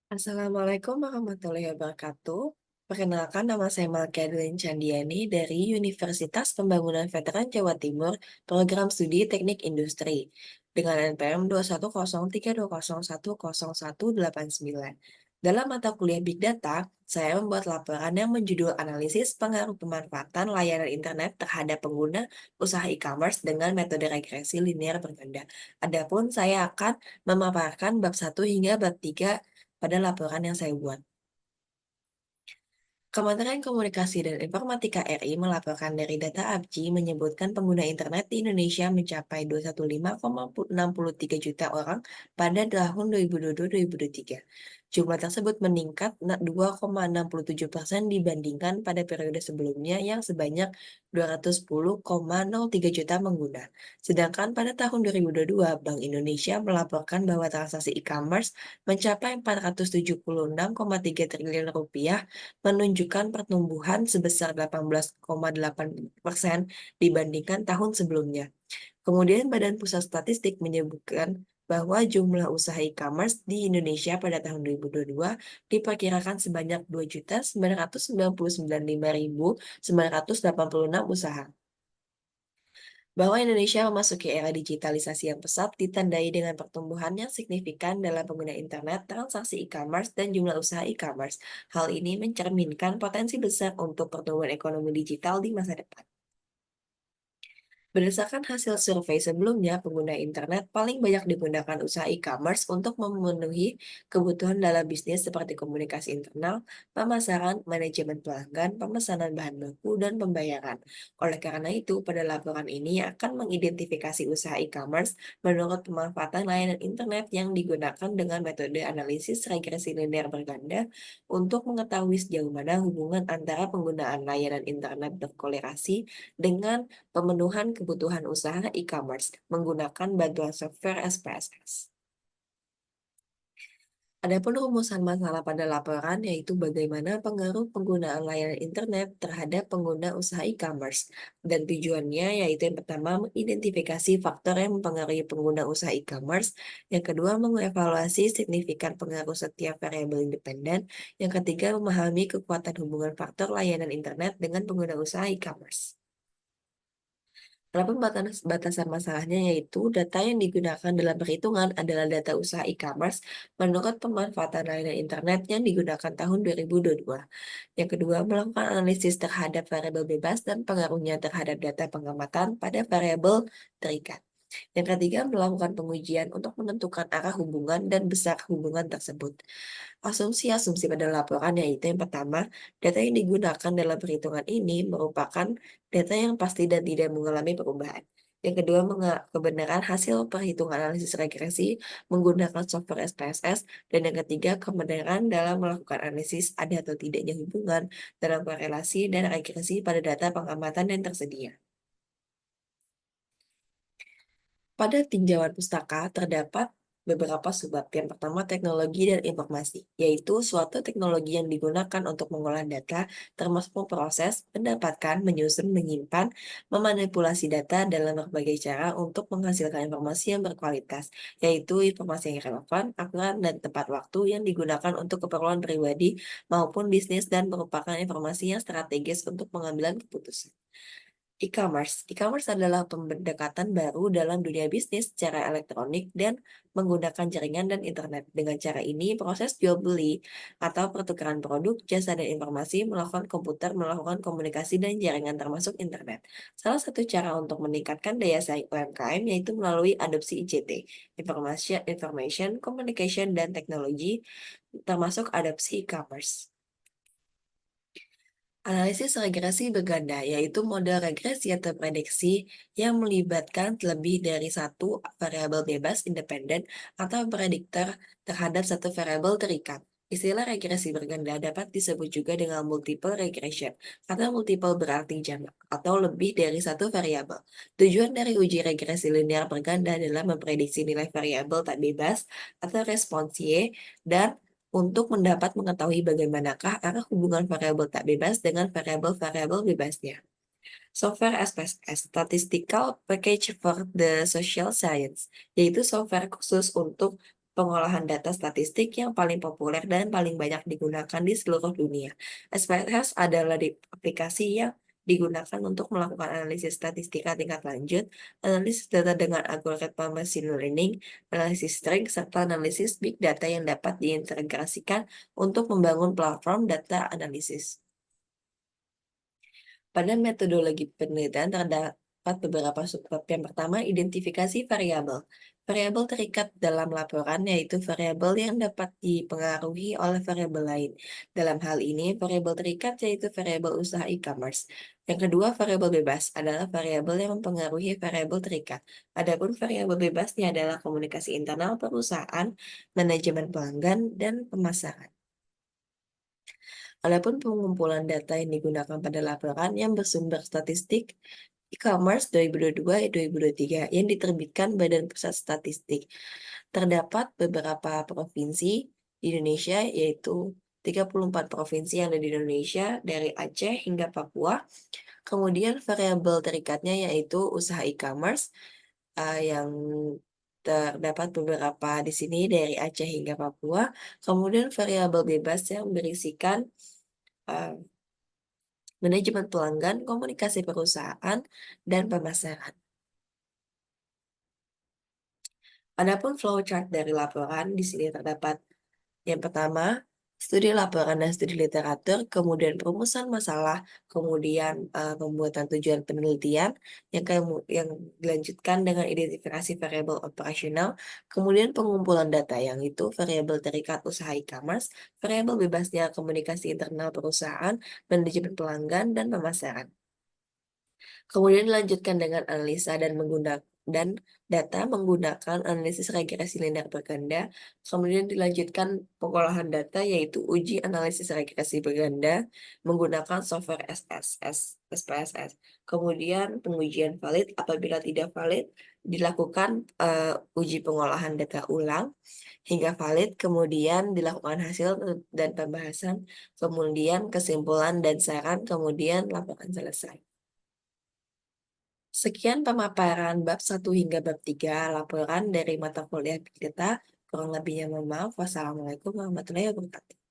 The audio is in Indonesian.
Assalamualaikum warahmatullahi wabarakatuh. Perkenalkan, nama saya Malkia Adeline Candiani dari Universitas Pembangunan Veteran Jawa Timur, Program Studi Teknik Industri, dengan NPM 21032010189. Dalam mata kuliah Big Data, saya membuat laporan yang menjudul Analisis Pengaruh Pemanfaatan Layanan Internet terhadap Pengguna Usaha E-commerce dengan metode regresi linear berganda. Adapun saya akan memaparkan bab 1 hingga bab 3 pada laporan yang saya buat. Kementerian Komunikasi dan Informatika RI melaporkan dari data ABCI menyebutkan pengguna internet di Indonesia mencapai 215,63 juta orang pada tahun 2022-2023. Jumlah tersebut meningkat 2,67% dibandingkan pada periode sebelumnya yang sebanyak 210,03 juta pengguna. Sedangkan pada tahun 2022, Bank Indonesia melaporkan bahwa transaksi e-commerce mencapai 476,3 triliun rupiah, menunjukkan pertumbuhan sebesar 18,8% dibandingkan tahun sebelumnya. Kemudian Badan Pusat Statistik menyebutkan bahwa jumlah usaha e-commerce di Indonesia pada tahun 2022 diperkirakan sebanyak 2.999.986 usaha. Bahwa Indonesia memasuki era digitalisasi yang pesat ditandai dengan pertumbuhan yang signifikan dalam pengguna internet, transaksi e-commerce, dan jumlah usaha e-commerce. Hal ini mencerminkan potensi besar untuk pertumbuhan ekonomi digital di masa depan. Berdasarkan hasil survei sebelumnya, pengguna internet paling banyak digunakan usaha e-commerce untuk memenuhi kebutuhan dalam bisnis seperti komunikasi internal, pemasaran, manajemen pelanggan, pemesanan bahan baku, dan pembayaran. Oleh karena itu, pada laporan ini akan mengidentifikasi usaha e-commerce menurut pemanfaatan layanan internet yang digunakan dengan metode analisis regresi linear berganda untuk mengetahui sejauh mana hubungan antara penggunaan layanan internet berkorelasi dengan pemenuhan kebutuhan usaha e-commerce menggunakan bantuan software SPSS. Adapun rumusan masalah pada laporan yaitu bagaimana pengaruh penggunaan layanan internet terhadap pengguna usaha e-commerce. Dan tujuannya yaitu yang pertama mengidentifikasi faktor yang mempengaruhi pengguna usaha e-commerce, yang kedua mengevaluasi signifikan pengaruh setiap variabel independen, yang ketiga memahami kekuatan hubungan faktor layanan internet dengan pengguna usaha e-commerce. Walaupun batasan masalahnya yaitu data yang digunakan dalam perhitungan adalah data usaha e-commerce menurut pemanfaatan layanan internet yang digunakan tahun 2022. Yang kedua, melakukan analisis terhadap variabel bebas dan pengaruhnya terhadap data pengamatan pada variabel terikat. Yang ketiga, melakukan pengujian untuk menentukan arah hubungan dan besar hubungan tersebut. Asumsi-asumsi pada laporan yaitu yang pertama, data yang digunakan dalam perhitungan ini merupakan data yang pasti dan tidak mengalami perubahan. Yang kedua, kebenaran hasil perhitungan analisis regresi menggunakan software SPSS. Dan yang ketiga, kebenaran dalam melakukan analisis ada atau tidaknya hubungan dalam korelasi dan regresi pada data pengamatan yang tersedia. Pada tinjauan pustaka terdapat beberapa subbab. Yang pertama, teknologi dan informasi, yaitu suatu teknologi yang digunakan untuk mengolah data, termasuk memproses, mendapatkan, menyusun, menyimpan, memanipulasi data dalam berbagai cara untuk menghasilkan informasi yang berkualitas, yaitu informasi yang relevan, akurat, dan tepat waktu yang digunakan untuk keperluan pribadi maupun bisnis dan merupakan informasi yang strategis untuk pengambilan keputusan. E-commerce adalah pendekatan baru dalam dunia bisnis secara elektronik dan menggunakan jaringan dan internet. Dengan cara ini, proses jual beli atau pertukaran produk, jasa, dan informasi melakukan komputer melakukan komunikasi dan jaringan termasuk internet. Salah satu cara untuk meningkatkan daya saing UMKM yaitu melalui adopsi ICT, Information Communication dan Teknologi, termasuk adopsi e-commerce. Analisis regresi berganda, yaitu model regresi atau prediksi yang melibatkan lebih dari satu variabel bebas independen atau prediktor terhadap satu variabel terikat. Istilah regresi berganda dapat disebut juga dengan multiple regression, atau multiple berarti jamak, atau lebih dari satu variabel. Tujuan dari uji regresi linear berganda adalah memprediksi nilai variabel tak bebas atau respons Y dan untuk mendapat mengetahui bagaimanakah arah hubungan variabel tak bebas dengan variabel-variabel bebasnya. Software SPSS, Statistical Package for the Social Science, yaitu software khusus untuk pengolahan data statistik yang paling populer dan paling banyak digunakan di seluruh dunia. SPSS adalah aplikasi yang digunakan untuk melakukan analisis statistika tingkat lanjut, analisis data dengan algoritma machine learning, analisis string, serta analisis big data yang dapat diintegrasikan untuk membangun platform data analisis. Pada metodologi penelitian terdapat beberapa subbab. Yang pertama, identifikasi variabel. Variabel terikat dalam laporan yaitu variabel yang dapat dipengaruhi oleh variabel lain. Dalam hal ini, variabel terikat yaitu variabel usaha e-commerce. Yang kedua, variabel bebas adalah variabel yang mempengaruhi variabel terikat. Adapun variabel bebasnya adalah komunikasi internal perusahaan, manajemen pelanggan, dan pemasaran. Adapun pengumpulan data yang digunakan pada laporan yang bersumber statistik e-commerce 2022-2023 yang diterbitkan Badan Pusat Statistik. Terdapat beberapa provinsi di Indonesia, yaitu 34 provinsi yang ada di Indonesia, dari Aceh hingga Papua. Kemudian variabel terikatnya yaitu usaha e-commerce, yang terdapat beberapa di sini dari Aceh hingga Papua. Kemudian variabel bebas yang berisikan eh, manajemen pelanggan, komunikasi perusahaan, dan pemasaran. Adapun flowchart dari laporan, di sini terdapat yang pertama, studi laporan dan studi literatur, kemudian perumusan masalah, kemudian pembuatan tujuan penelitian, yang dilanjutkan dengan identifikasi variabel operasional, kemudian pengumpulan data yang itu variabel terikat usaha e-commerce, variabel bebasnya komunikasi internal perusahaan, manajemen pelanggan, dan pemasaran. Kemudian dilanjutkan dengan analisa dan data menggunakan analisis regresi linear berganda. Kemudian dilanjutkan pengolahan data yaitu uji analisis regresi berganda menggunakan software SPSS. Kemudian pengujian valid, apabila tidak valid dilakukan uji pengolahan data ulang hingga valid, kemudian dilakukan hasil dan pembahasan, kemudian kesimpulan dan saran, kemudian laporan selesai. Sekian pemaparan bab 1 hingga bab 3 laporan dari mata kuliah Big Data. Kurang lebihnya mohon maaf. Wassalamualaikum warahmatullahi wabarakatuh.